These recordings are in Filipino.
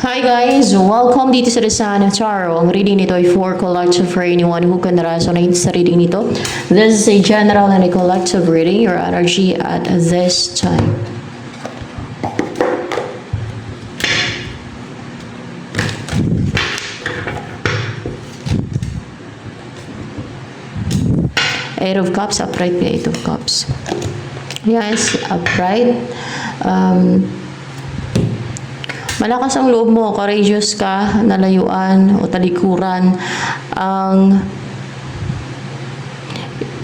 Hi guys! Welcome dito sa Rizana Tarot. Ang reading nito ay for collective for anyone who can resonate sa reading nito. This is a general and a collective reading. Your energy at this time. Eight of Cups, upright na Eight of Cups. Yes, upright. Malakas ang loob mo, courageous ka, nalayuan o talikuran ang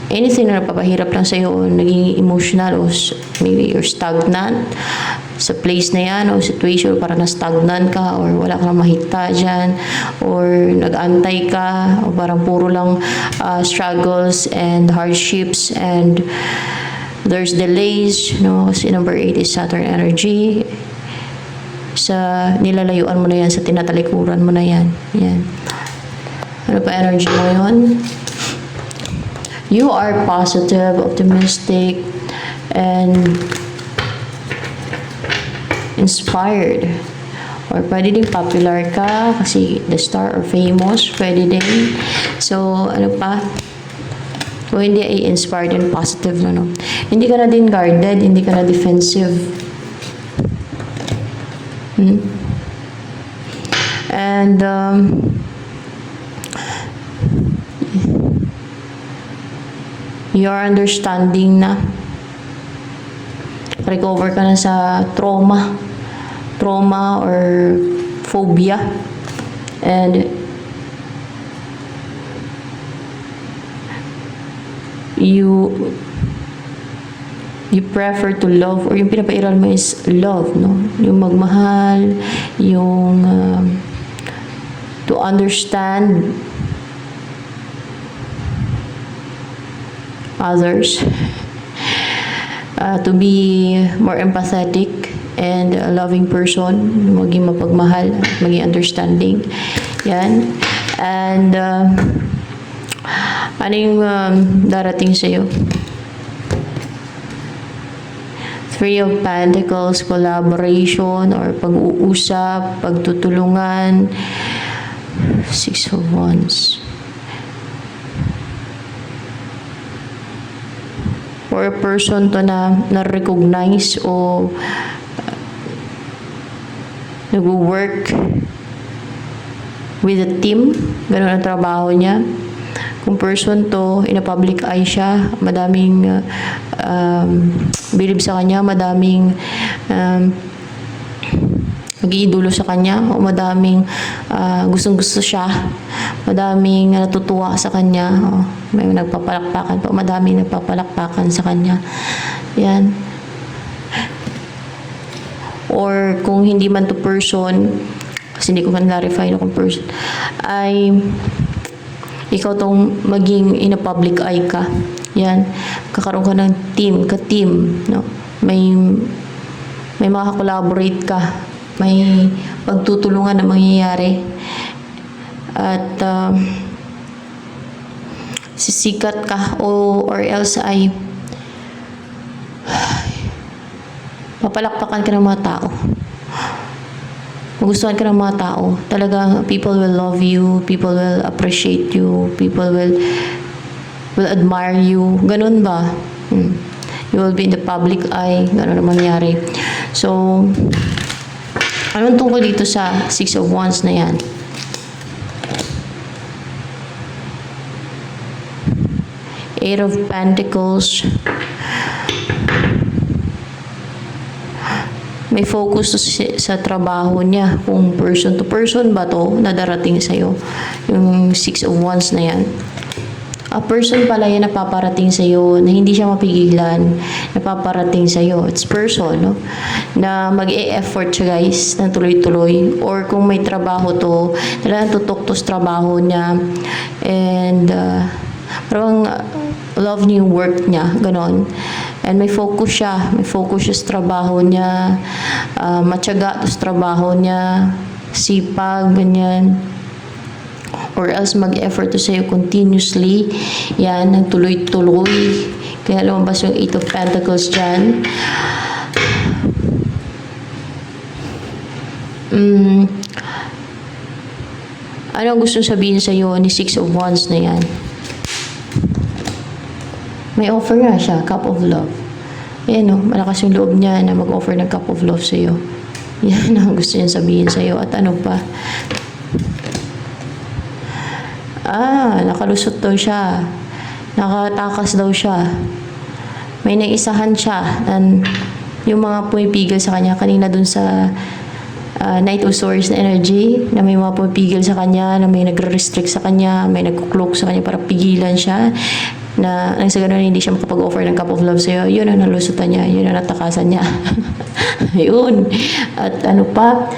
anything na napapahirap lang sa'yo o naging emotional o maybe you're stagnant sa place na yan o situation para na-stagnant ka or wala kang mahita dyan or nag-antay ka o parang puro lang struggles and hardships and there's delays, no? Kasi number 8 is Saturn energy. Sa nilalayuan mo na yan, sa tinatalikuran mo na yan. Yan. Ano pa energy mo yun? You are positive, optimistic, and inspired. Or pwede din popular ka kasi the star or famous, pwede din. So, ano pa? Kung hindi ay inspired and positive, no? Hindi ka na din guarded, hindi ka na defensive. And you're understanding na recover ka na sa trauma or phobia, and you prefer to love, or yung pinapairal mo is love, no? Yung magmahal, yung to understand others, to be more empathetic and a loving person, maging mapagmahal, maging understanding. Yan. And ano yung darating sa'yo? Three of Pentacles, collaboration or pag-uusap, pagtutulungan. Six of Wands. Or a person to na-recognize o nag-work with a team. Ganun ang trabaho niya. Kung person to, in a public eye siya, madaming bilib sa kanya, madaming mag-iidolo sa kanya, o madaming gustong-gusto siya, madaming natutuwa sa kanya, o may nagpapalakpakan pa, madaming nagpapalakpakan sa kanya. Yan. Or kung hindi man to person, kasi hindi ko man clarify na kung person, ay ikaw tong maging in a public eye ka. Yan. Kakaroon ka ng team, ka-team, no? May makaka-collaborate ka. May pagtutulungan na mangyayari. At sisikat ka or else ay papalakpakan ka ng mga tao. Magustuhan ka ng mga tao. Talaga, people will love you, people will appreciate you, people will admire you. Ganun ba? You will be in the public eye. Ganun na mangyari. So, anong tungkol dito sa Six of Wands na yan? Eight of Pentacles. May focus sa trabaho niya. Kung person to person ba to na darating sa'yo. Yung Six of Wands na yan. A person pala yan na paparating sa'yo na hindi siya mapigilan na paparating sa'yo. It's person, no? Na mag-e-effort siya, guys, na tuloy-tuloy. Or kung may trabaho to, talagang tutok to sa trabaho niya. And parang love niya yung work niya. Ganon. And may focus siya. May focus siya sa trabaho niya. Matyaga sa trabaho niya. Sipag, ganyan. Or else mag-effort to sa'yo continuously. Yan, nagtuloy-tuloy. Kaya lumabas yung Eight of Pentacles dyan. mm, ano ang gusto sabihin sa'yo ni Six of Wands na yan? May offer nga siya, Cup of Love. Ayan o, malakas yung loob niya na mag-offer ng Cup of Love sa'yo. Yan ang gusto niya sabihin sa'yo. At ano pa? Nakalusot daw siya. Nakatakas daw siya. May naisahan siya. And yung mga pumipigil sa kanya, kanina dun sa Knight of Swords na energy, na may mga pumipigil sa kanya, na may nagre-restrict sa kanya, may nagkuklok sa kanya para pigilan siya, na nang sa ganun hindi siya makapag-offer ng Cup of Love sa'yo, yun ang nalusutan niya, yun ang natakasan niya. Yun. At ano pa,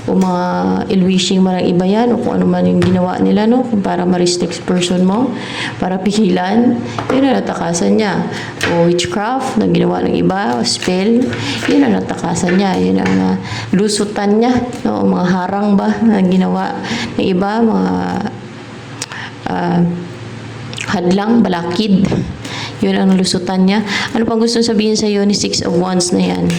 kung mga ill-wishing man ang iba yan, o kung ano man yung ginawa nila, no? Kung para ma-restrict person mo, para pigilan, yun ang natakasan niya. O witchcraft na ginawa ng iba, o spell, yun ang natakasan niya. Yun ang lusutan niya, no? O mga harang ba na ginawa ng iba, mga hadlang, balakid. Yun ang lusutan niya. Ano pang gusto sabihin sa iyo ni Six of Wands na yan?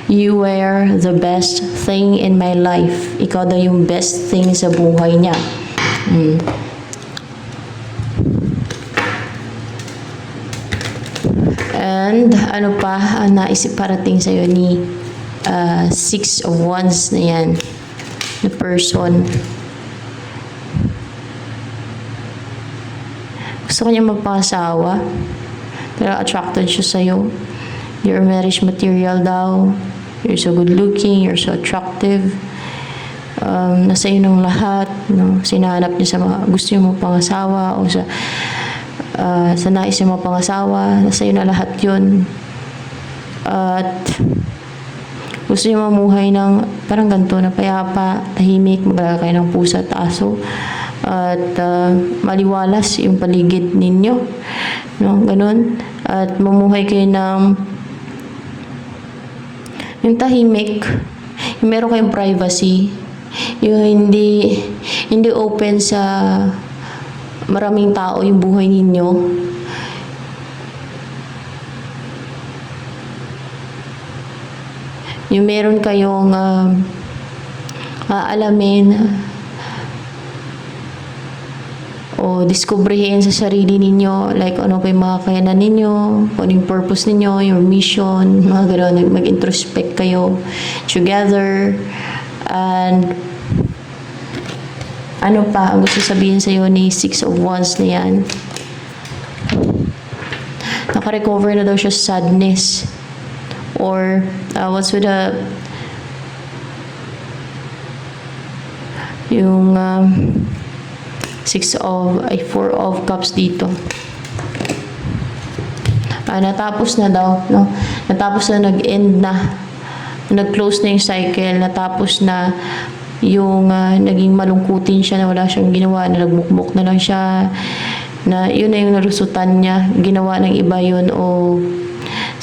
You were the best thing in my life. Ikaw daw yung best thing sa buhay niya. And ano pa ang naisip parating sa iyo ni Six of Wands na yan? The person. Gusto ko niya magpangasawa. Pero attracted siya sa'yo. You're marriage material daw. You're so good looking. You're so attractive. Nasa iyo ng lahat. No? Sinahanap niya sa mga gusto niya magpangasawa o sa nais niya magpangasawa. Nasa iyo na lahat yun. At gusto niya mamuhay ng parang ganito na payapa, tahimik, maglalakay ng pusa at aso. At maliwalas yung paligid ninyo. No? Ganun. At mamuhay kayo ng yung tahimik, yung meron kayong privacy, yung hindi open sa maraming tao yung buhay ninyo. Yung meron kayong aalamin o diskubrihin sa sarili ninyo, like ano pa yung mga kakayanan ninyo, kung ano yung purpose ninyo, your mission, mga gano'n, mag-introspect kayo together. And ano pa ang gusto sabihin sa'yo ni Six of Wands na yan? Naka-recover na daw siya sa sadness. Or what's with the yung Four of Cups dito. Natapos na daw, no? Natapos na, nag-end na. Nag-close na yung cycle. Natapos na yung naging malungkutin siya na wala siyang ginawa, na nagmukmuk na lang siya. Na yun na yung nalusutan niya. Ginawa ng iba yun o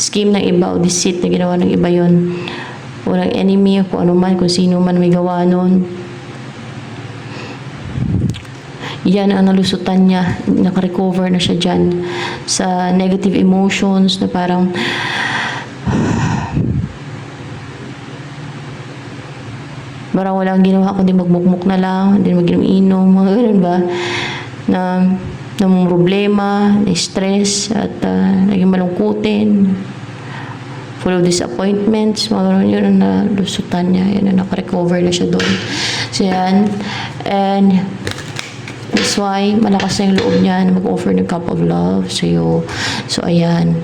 scheme ng iba o deceit na ginawa ng iba yun. O ng enemy, kung ano man, kung sino man may gawa nun. Yan ang nalusutan niya. Naka-recover na siya dyan sa negative emotions na parang walang ginawa kundi magmukmuk na lang, hindi mag-inom, mga ganun ba, na problema, na stress, at naging malungkutin, full of disappointments, mga ganun, yun ang nalusutan niya. Yan ang naka-recover na siya doon. So yan. And that's why malakas na yung loob niya na mag-offer ng Cup of Love sa'yo. So ayan.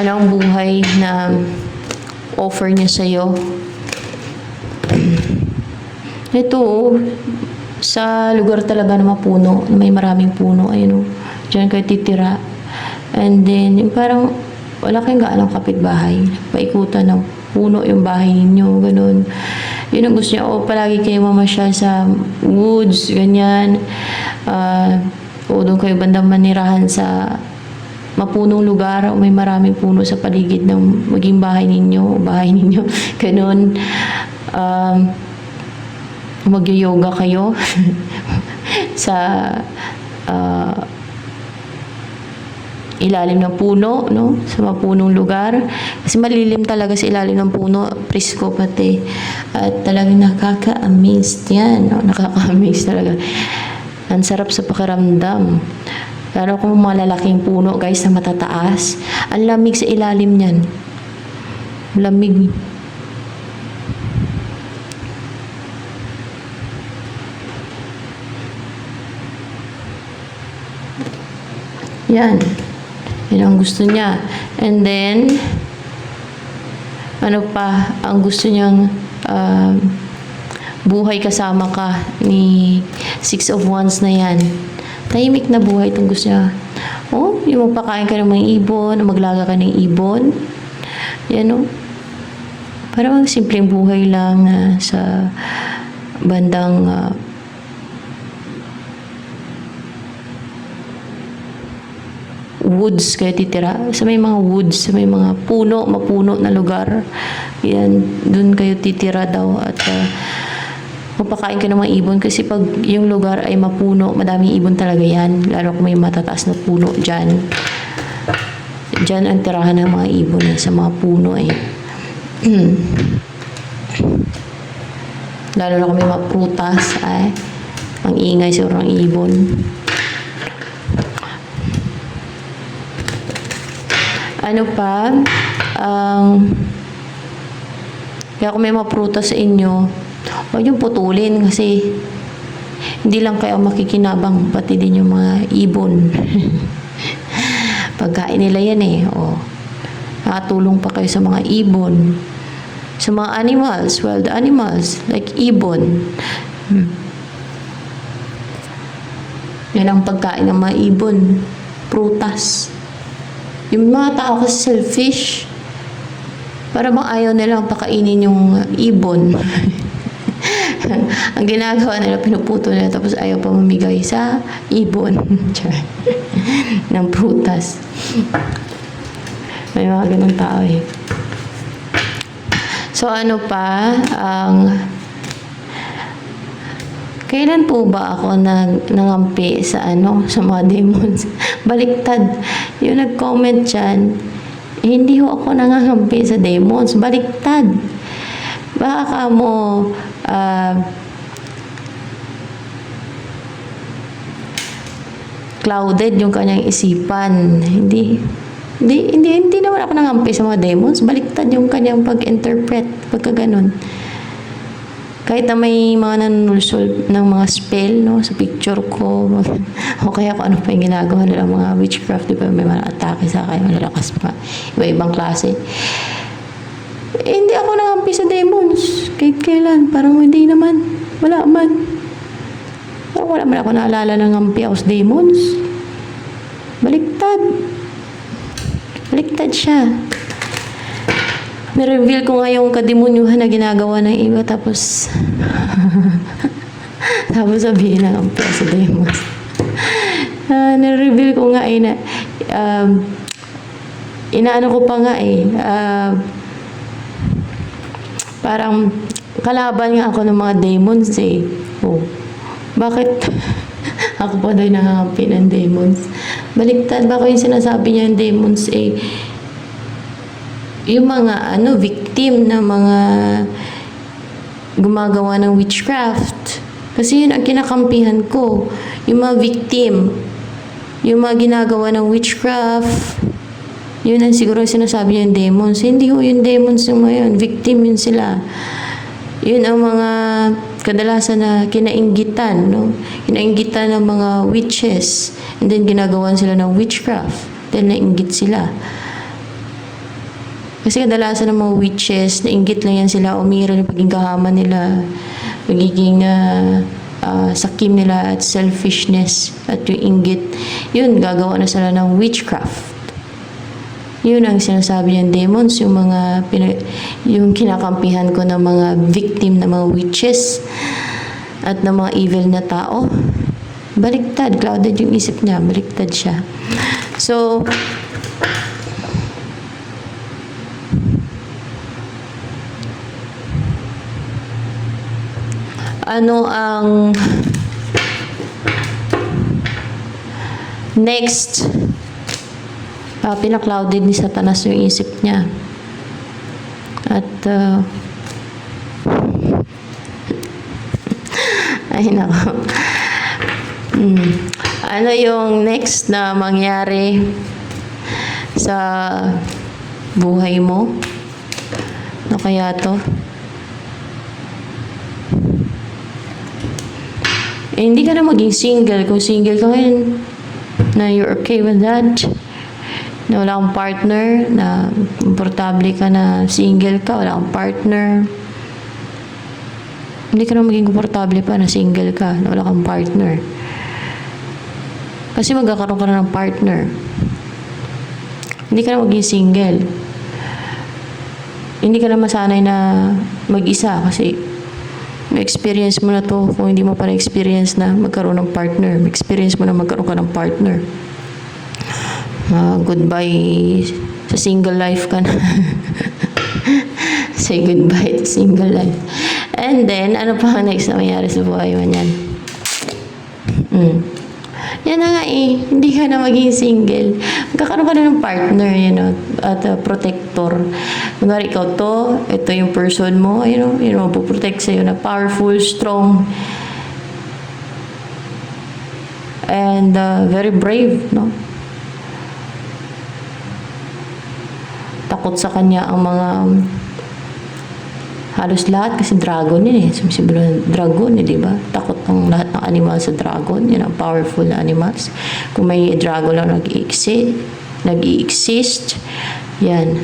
Anong buhay na offer niya sa'yo? Ito, sa lugar talaga na mapuno, may maraming puno, ayun o, dyan kayo titira. And then, yung parang wala kayong gaanong kapitbahay, paikutan ng puno yung bahay ninyo, ganun. Yun ang gusto niya. O palagi kayo mamasyal sa woods, ganyan. O doon kayo bandang manirahan sa mapunong lugar o may maraming puno sa paligid ng maging bahay ninyo, ganun. Mag-yoga kayo sa ilalim ng puno, no? Sa mapunong lugar. Kasi malilim talaga sa ilalim ng puno, presko pati. At talagang nakaka-amaze yan, no? Nakaka-amaze talaga. Ang sarap sa pakiramdam. Lalo kung malalaking puno, guys, na matataas. Ang lamig sa ilalim niyan. Lamig. Yan. Yan ang gusto niya. And then, ano pa, ang gusto niyang buhay kasama ka ni Six of Wands na yan. Tahimik na buhay itong gusto niya. Oh, yung magpakain ka ng mga ibon, maglaga ka ng ibon. Yan o. Parang simpleng buhay lang sa bandang woods kayo titira. Sa may mga woods, sa may mga mapuno na lugar. Yan, dun kayo titira daw. At magpakain ka ng mga ibon kasi pag yung lugar ay mapuno, madaming ibon talaga yan. Lalo kung may matataas na puno dyan. Dyan ang tirahan ng mga ibon sa mga puno eh. Lalo na kung may mga prutas ay ang ingay sa orang ibon. Ano pa? Kaya kung may mga prutas sa inyo, huwag yung putulin kasi hindi lang kayo makikinabang, pati din yung mga ibon. Pagkain nila yan eh. O, nakatulong pa kayo sa mga ibon. Sa mga animals, wild animals, like ibon. Yan ang pagkain ng mga ibon. Prutas. Yung mga tao kasi selfish. Para bang ayaw nilang pakainin yung ibon. Ang ginagawa nila, pinuputo nila tapos ayaw pa mamigay sa ibon. Ng prutas. May mga ganun tao eh. So ano pa, kailan po ba ako nangampi sa sa mga demons? Baliktad. Yung nag-comment dyan, hindi ho ako nangangampi sa demons. Baliktad. Baka ka mo clouded yung kanyang isipan. Hindi naman ako nangampi sa mga demons. Baliktad yung kanyang pag-interpret. Pagka ganun. Kahit na may mga nanunulsol ng mga spell, no, sa picture ko, o kaya kung ano pa yung ginagawa nila, mga witchcraft, di ba, may mga atake sa akin, malalakas pa, iba-ibang klase. Hindi ako nangampi sa demons. Kahit kailan, parang hindi naman. Wala man. Parang wala man ako naalala ng ngampi ako sa demons. Baliktad. Baliktad siya. Nireveal ko nga yung kademonyuhan na ginagawa ng iba tapos sabihin ng ampi sa demons. Nireveal ko nga na inaano ko pa nga parang kalaban nga ako ng mga demons eh. Oh, bakit ako pa daw nangangampi ng demons? Baliktad, baka yung sinasabi niya yung demons yung mga victim na mga gumagawa ng witchcraft. Kasi yun ang kinakampihan ko. Yung mga victim, yung mga ginagawa ng witchcraft, yun ang siguro sinasabi yung demons. Hindi ko yung demons yung ngayon. Victim yun sila. Yun ang mga kadalasan na kinainggitan, no? Kinainggitan ng mga witches. And then ginagawan sila ng witchcraft. Then nainggit sila. Kasi kadalasan ng mga witches, nainggit lang yan sila, umira yung pagiging kahaman nila, pagiging sakim nila at selfishness at yung inggit. Yun, gagawa na sila ng witchcraft. Yun ang sinasabi ng demons, yung mga yung kinakampihan ko ng mga victim ng mga witches at ng mga evil na tao. Baliktad, clouded yung isip niya, baliktad siya. So, ano ang next? Pinaklouded ni Satanas yung isip niya. At ay nako. Ano yung next na mangyari sa buhay mo? Ano kaya to? Hindi ka na maging single. Kung single ka ngayon, na you're okay with that, na wala kang partner, na komportable ka na single ka, wala kang partner, hindi ka na maging komportable pa na single ka, na wala kang partner. Kasi magkakaroon ka na ng partner. Hindi ka na maging single. Hindi ka na masanay na mag-isa kasi may-experience mo na to. Kung hindi mo pa na-experience na magkaroon ng partner, may-experience mo na magkaroon ka ng partner. Goodbye sa single life ka na. Say goodbye to single life. And then, ano pa ang next na mangyari sa buhay mo niyan? Yan na nga eh. Hindi ka na maging single. Magkakaroon ka na ng partner, at protector. Kunwari ikaw to, ito yung person mo, puprotect sa'yo na powerful, strong, and very brave, no? Takot sa kanya ang mga halos lahat kasi dragon yun eh. Sumisimbolo ng dragon eh, di ba? Takot ang lahat ng animal sa dragon. Yan ang powerful na animals. Kung may dragon lang nag-i-exist, yan.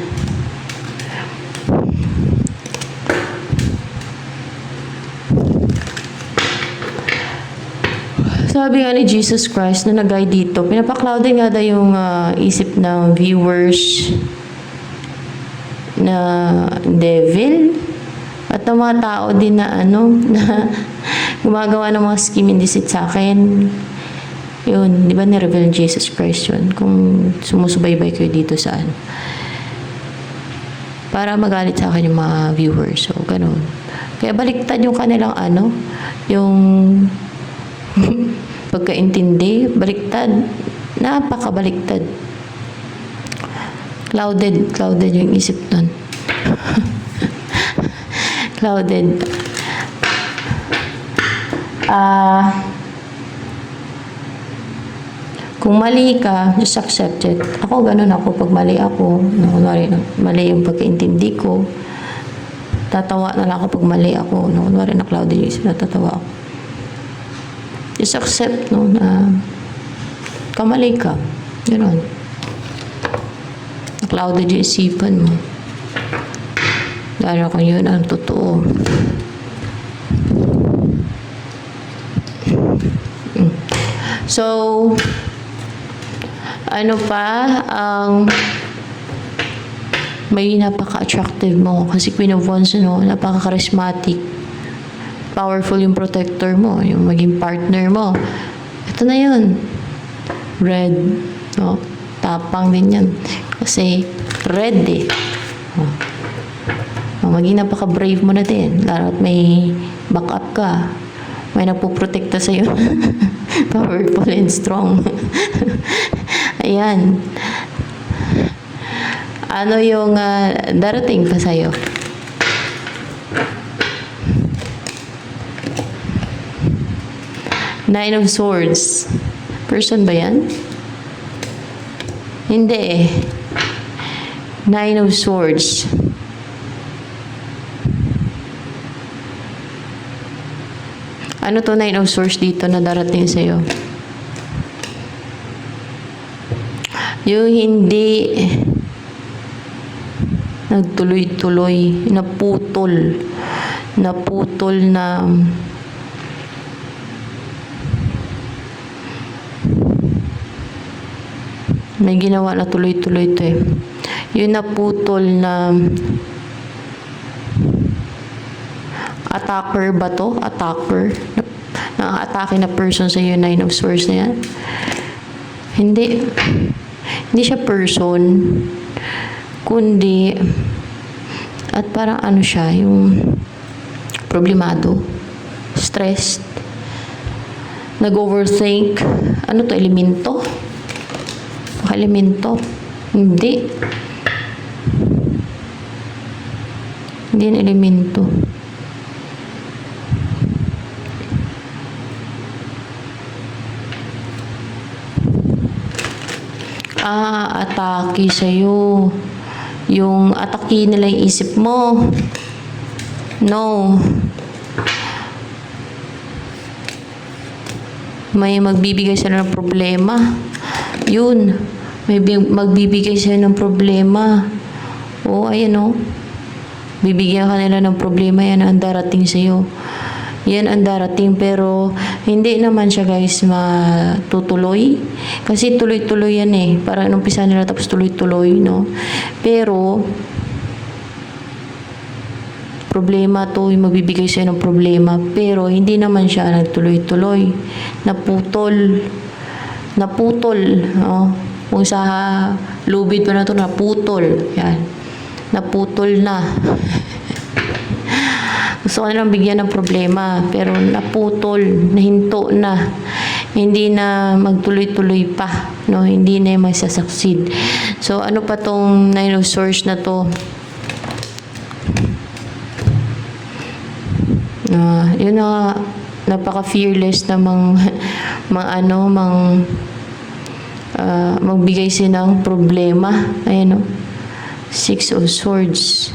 Sabi nga ni Jesus Christ na nag-guide dito, pinapaklouded nga daw yung isip ng viewers na devil at ng mga tao din na na gumagawa ng mga scheme and deceit sa akin. Yun, di ba ni-reveal Jesus Christ yun? Kung sumusubaybay kayo dito sa para magalit sa akin yung mga viewers. So, ganun. Kaya baliktad yung kanilang yung pagkaintindi, baliktad. Napakabaliktad. Clouded yung isip nun. Clouded. Kung mali ka, just accept it. Ako, ganun ako. Pag mali ako, mali yung pagkaintindi ko, tatawa na lang ako pag mali ako. Kunwari na clouded yung isip, natatawa ako. Just accept, na kamali ka. Ganun. Clouded yung isipan mo. Dahil kung yun ang totoo. So, ano pa ang may napaka-attractive mo kasi Queen of Wands, napaka-charismatic. Powerful yung protector mo, yung maging partner mo. Ito na yun. Red. No? Tapang din yan. Kasi red eh. Maging napaka-brave mo na din. Lalo at may backup ka. May napuprotekta sa'yo. Powerful and strong. Ayan. Ano yung darating pa sa'yo? Nine of Swords. Person ba yan? Hindi eh. Nine of Swords. Ano to Nine of Swords dito na darating sa'yo? Yung hindi nagtuloy-tuloy, naputol na May ginawa na tuloy-tuloy to eh. Yung naputol na attacker ba to? Attacker? Nakaka-atake na person sa iyo, 9 of swords na yan. Hindi. Hindi siya person. Kundi, at parang ano siya, yung problemado, stressed, nag-overthink. Ano to, elemento? Elemento? Hindi. Hindi yung elemento. Atake sa'yo. Yung atake nila yung isip mo. No. May magbibigay sila ng problema. Yun. May magbibigay sila ng problema. Ayan o. Bibigyan ka nila ng problema. Yan ang darating sa'yo. Yan ang darating, pero hindi naman siya guys matutuloy. Kasi tuloy-tuloy yan eh. Parang umpisa nila tapos tuloy-tuloy, no? Pero, problema to, yung magbibigay sa'yo ng problema. Pero, hindi naman siya nagtuloy-tuloy. Naputol. Naputol, no? Kung sa lubid pa na to, naputol. Yan. Naputol na. Gusto ko nilang bigyan ng problema, pero naputol, nahinto na. Hindi na magtuloy-tuloy pa, no? Hindi na yung magsasucceed. So, ano pa tong 9 of Swords na to? Yun na, napaka-fearless na magbigay sila ng problema. Ayan, no? 6 of Swords.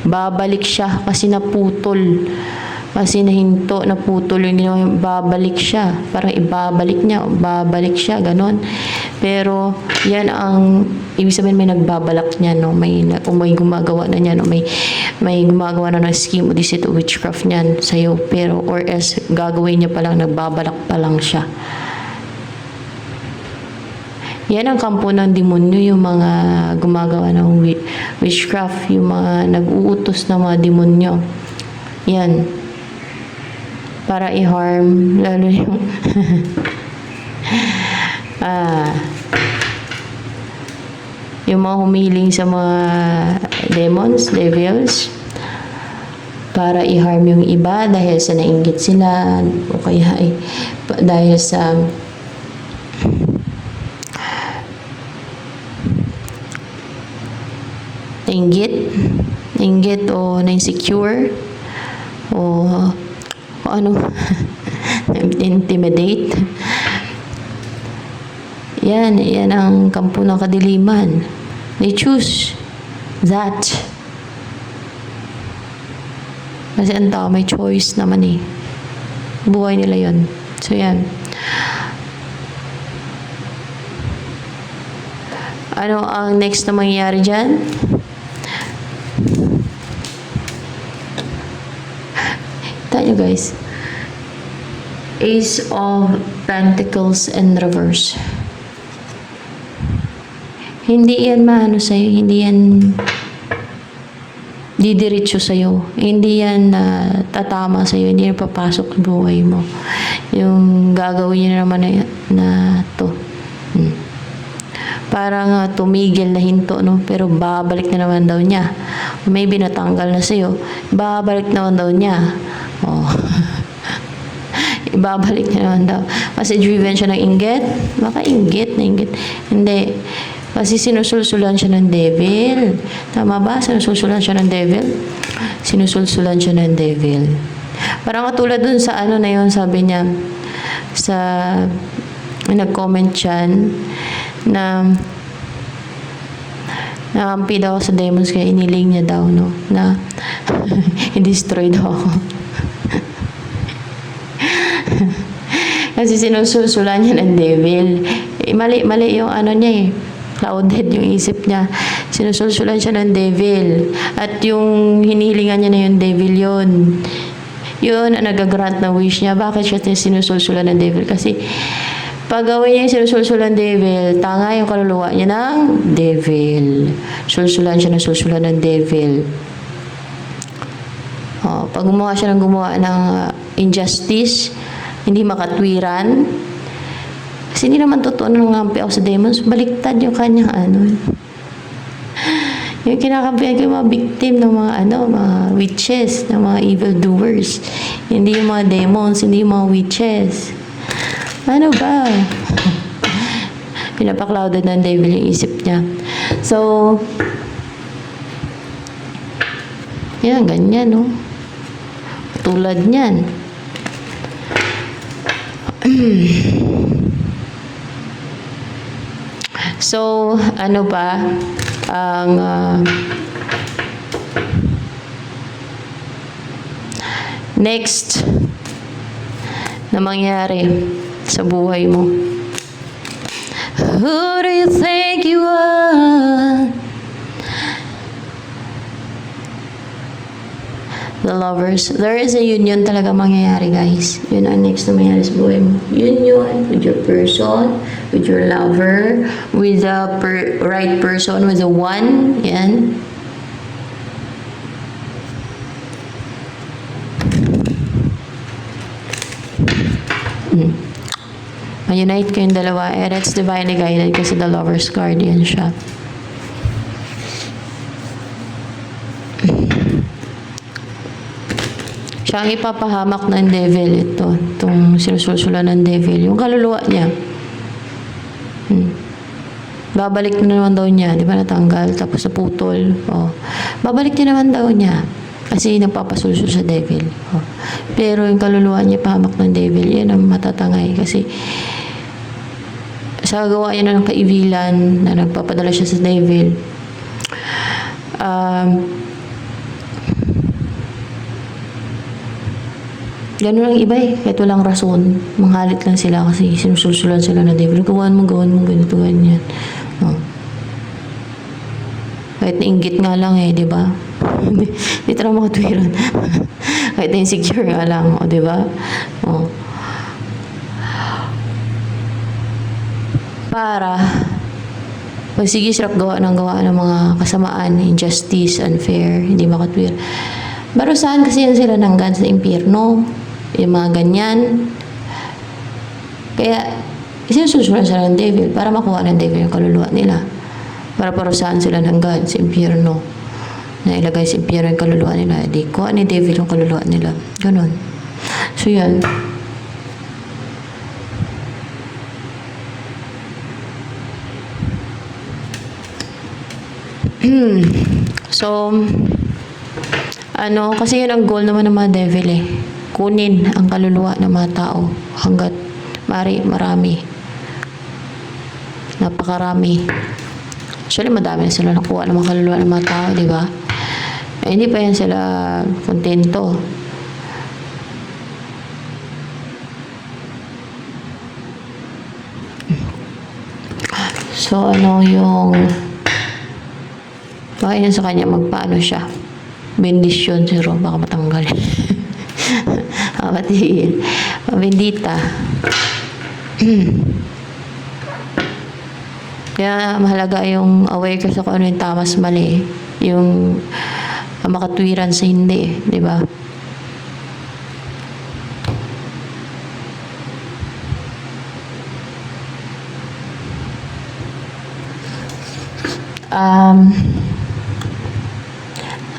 Babalik siya kasi naputol. Kasi nahinto, naputol yung ginawa. Babalik siya. Parang ibabalik niya. Babalik siya. Ganon. Pero, yan ang, ibig sabihin may nagbabalak niya, no? May gumagawa na niya, no? May gumagawa na ng scheme o deceit o witchcraft niyan sa'yo. Pero, or else, gagawin niya palang, nagbabalak pa lang siya. Yan ang kampo ng demonyo, yung mga gumagawa ng witchcraft, yung mga nag-uutos ng mga demonyo. Yan. Para i-harm, lalo yung yung mga humihiling sa mga demons, devils, para i-harm yung iba dahil sa nainggit sila, o kaya dahil sa nainggit o na-insecure o ano intimidate. Yan ang kampo ng kadiliman. They choose that. Kasi ang tao may choice naman eh. Buhay nila yon. So yan. Ano ang next na mangyayari dyan? Tayo guys. Ace of Pentacles in reverse. Hindi yan maano sa'yo. Hindi yan didiretso sa'yo. Hindi yan tatama sa'yo. Hindi yan papasok sa buhay mo. Yung gagawin niya naman na to. Parang tumigil na hinto, no? Pero babalik na naman daw niya. Maybe natanggal na sa'yo. Babalik naman daw niya. Ibabalik niya naman daw. Kasi driven siya ng inggit. Baka inggit. Hindi. Kasi sinusulsulan siya ng devil. Tama ba? Sinusulsulan siya ng devil? Sinusulsulan siya ng devil. Parang katulad dun sa ano na yun, sabi niya, sa nag-comment siyan, na nakampi daw sa demons kaya iniling niya daw, no? Na i-destroy daw ako. Kasi sinusulsulan niya ng devil. Mali yung ano niya eh. Clouded yung isip niya. Sinusulsulan siya ng devil. At yung hinihilingan niya na yung devil yun. Yun ang nag-grant na wish niya. Bakit siya sinusulsulan ng devil? Kasi Pag gawin niya yung sinusulsulan devil, tanga yung kaluluwa niya ng devil. Sulsulan siya ng sulsulan ng devil. Pag gumawa siya ng injustice, hindi makatwiran, kasi hindi naman totoo nang ngampi ako sa demons, baliktad yung kanyang yung kinakampihan ko yung mga victim ng mga witches, ng mga evil doers. Hindi yung mga demons, hindi yung mga witches. Ano ba? Pinapaklaudan ng devil yung isip niya. So, yan, ganyan, no? Tulad niyan. So, ano ba ang next na mangyari sa buhay mo? Who do you think you are? The lovers. There is a union talaga mangyayari, guys. Yun ang next na mangyayari sa buhay mo. Union with your person, with your lover, with the right person, with the one. Yan. Ma-unite kayong dalawa. That's divinely guided kasi the lover's card. Yan siya. Siya ang ipapahamak ng devil ito. Itong sinusulsulan ng devil. Yung kaluluwa niya. Babalik na naman daw niya. Di ba natanggal? Tapos naputol. Babalik niya naman daw niya. Kasi nagpapasulsul sa devil. Pero yung kaluluwa niya pahamak ng devil, yan ang matatangay. Kasi sa gawa niya ng kaibilan na nagpapadala siya sa devil, ganun ang iba kahit walang rason. Manghalit lang sila kasi sinusulsulan sila ng devil. Gawan mo, ganito, ganyan. Kahit nainggit nga lang di ba? Hindi talaga makatwiran. Kahit insecure nga lang, di ba? Para sige sila gawa ng mga kasamaan, injustice, unfair, hindi makatwir. Pero saan kasi yan sila nanggan sa impyerno? Yung mga ganyan. Kaya, sinususulan sila ng devil para makuha ng devil yung kaluluwa nila. Para parusahan sila ng God sa impyerno. Na ilagay sa impyerno yung kaluluwa nila. Di kuha ni devil yung kaluluwa nila. Ganon. So, yan. So, kasi yun ang goal naman ng mga devil kunin ang kaluluwa ng mga tao hanggat marami. Napakarami. Actually, madami na sila nakuha ng mga kaluluwa ng mga tao, di ba? Hindi pa yan sila kontento. So, yung baka yan sa kanya magpaano siya. Bendisyon, zero. Baka matanggal. Matigil. Bendita. Kaya mahalaga yung aware ka sa kung ano yung tamas mali. Yung makatwiran sa hindi. Di ba?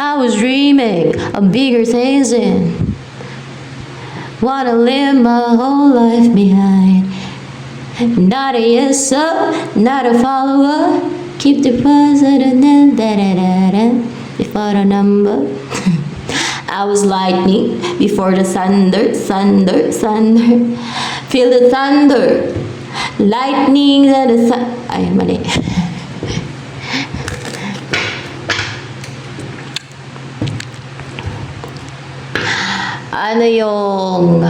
I was dreaming of bigger things and wanna leave my whole life behind. Not a yes sir, not a follower. Keep the positive and before the number. I was lightning before the thunder. Feel the thunder. Lightning and the ay, mali. Ano yung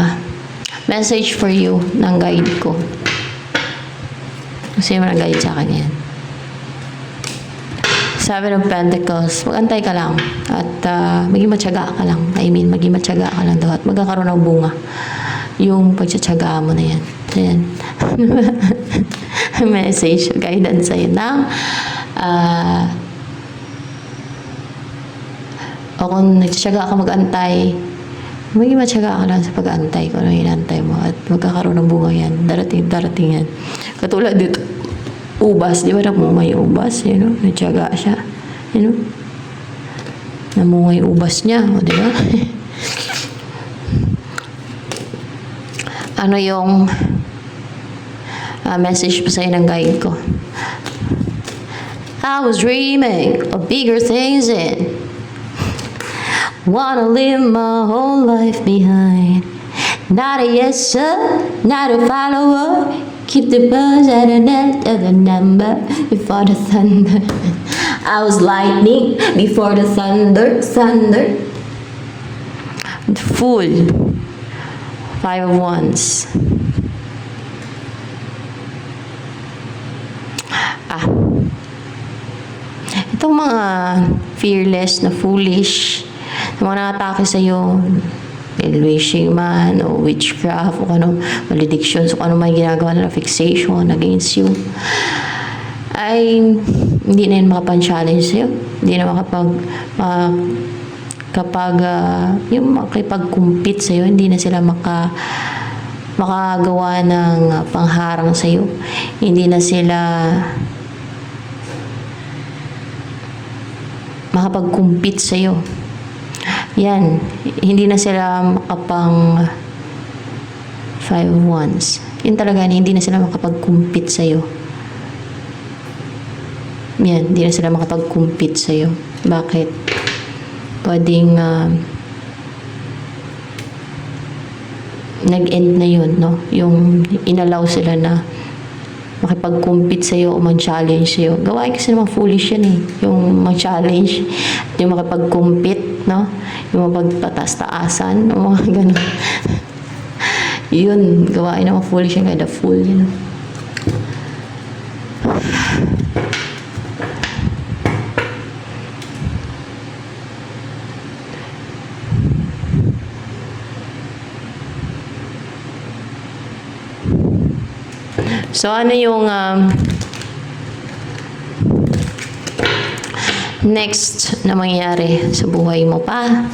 message for you ng guide ko? Kasi yung guide sa akin yan. Sabi ng Pentacles, mag-antay ka lang at maging matyaga ka lang. Maging matyaga ka lang daw at magkakaroon ng bunga yung pagtsatsaga mo na yan. Ayan. Message, guidance sa'yo ng o kung nagtsyaga ka mag-antay, maging matyaga ka lang sa pag-antay kung ano hinantay mo at magkakaroon ng bunga yan. Darating yan. Katulad dito, ubas. Di ba namunga yung ubas? You know? Natyaga siya. You know? Namunga yung ubas niya. O, di ba? Ano yung message pa sa'yo ng guide ko? I was dreaming of bigger things and wanna leave my whole life behind. Not a yes sir, not a follower. Keep the buzz at the net of the number before the thunder. I was lightning before the thunder. The Fool. 5 of Wands. Itong mga fearless na foolish, mga nakatake sa'yo, wishing man, o witchcraft, o ano, maledictions, o ano may ginagawa nila, fixation against you, ay hindi na yun makapag-challenge sa'yo. Hindi na yung makipag-compete sa'yo, hindi na sila makagawa ng pangharang sa'yo. Hindi na sila makapag-compete sa'yo. Yan. Hindi na sila makapang 5 of Wands. Yun talaga, hindi na sila makapag-compete sa'yo. Yan. Hindi na sila makapag-compete sa'yo. Bakit? Pwedeng nag-end na yun, no? Yung inalaw sila na makipag-compete sa'yo o mag-challenge sa'yo. Gawain kasi naman foolish yan eh. Yung mag-challenge, yung makipag-compete, no? Yung mapagtatas-taasan, o mga ganun. Yun, gawain naman foolish yan, kaya the fool, you know? So, ano yung next na mangyayari sa buhay mo pa?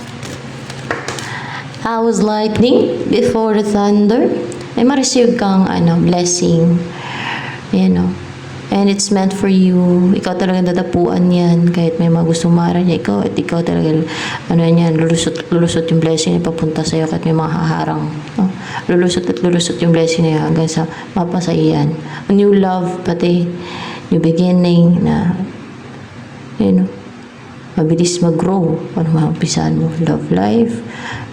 I was lightning before the thunder. Ay ma-receive kang blessing. You know. And it's meant for you. Ikaw talaga dadapuan yan. Kahit may mga gustong mara niya, ikaw talaga, lulusot yung blessing na papunta sa'yo kahit may mga haharang. No? Lulusot yung blessing na yan hanggang sa mapasaya yan. A new love, pati new beginning na, you know, mabilis mag-grow. Ano maumpisan mo? Love life,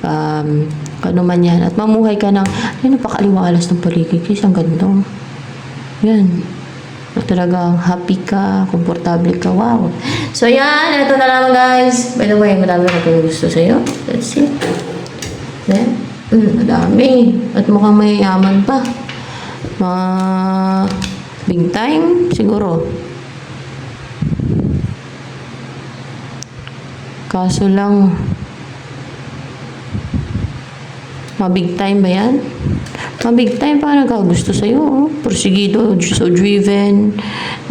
ano man yan. At mamuhay ka ng, napakaliwalas ng paligid. Kasi ang ganda. Yan. Talagang happy ka, komportable ka, wow. So yan, ito na lang guys. By the way, madami na kung gusto sa'yo. Let's see. Then, madami. At mukhang may yaman pa. Big time, siguro. Kaso lang, big time ba yan? Big time pa nagkagusto sa'yo. Oh. Porsigido, so driven,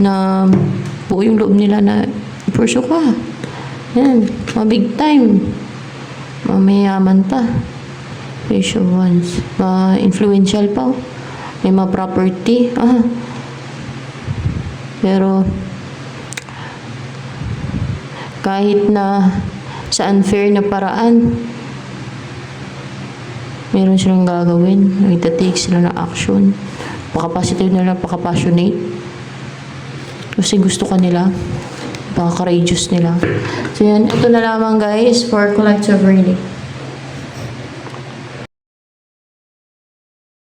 na buo yung loob nila na pursue ka. Yan, big time. Mayaman pa. Page of Wands. Influential pa. May property. Pero, kahit na sa unfair na paraan, meron silang gagawin. Nagtatake sila ng action. Paka-positive nila, paka-passionate. Kasi gusto ka nila. Paka-courageous nila. So yan, ito na lamang guys for collective reading.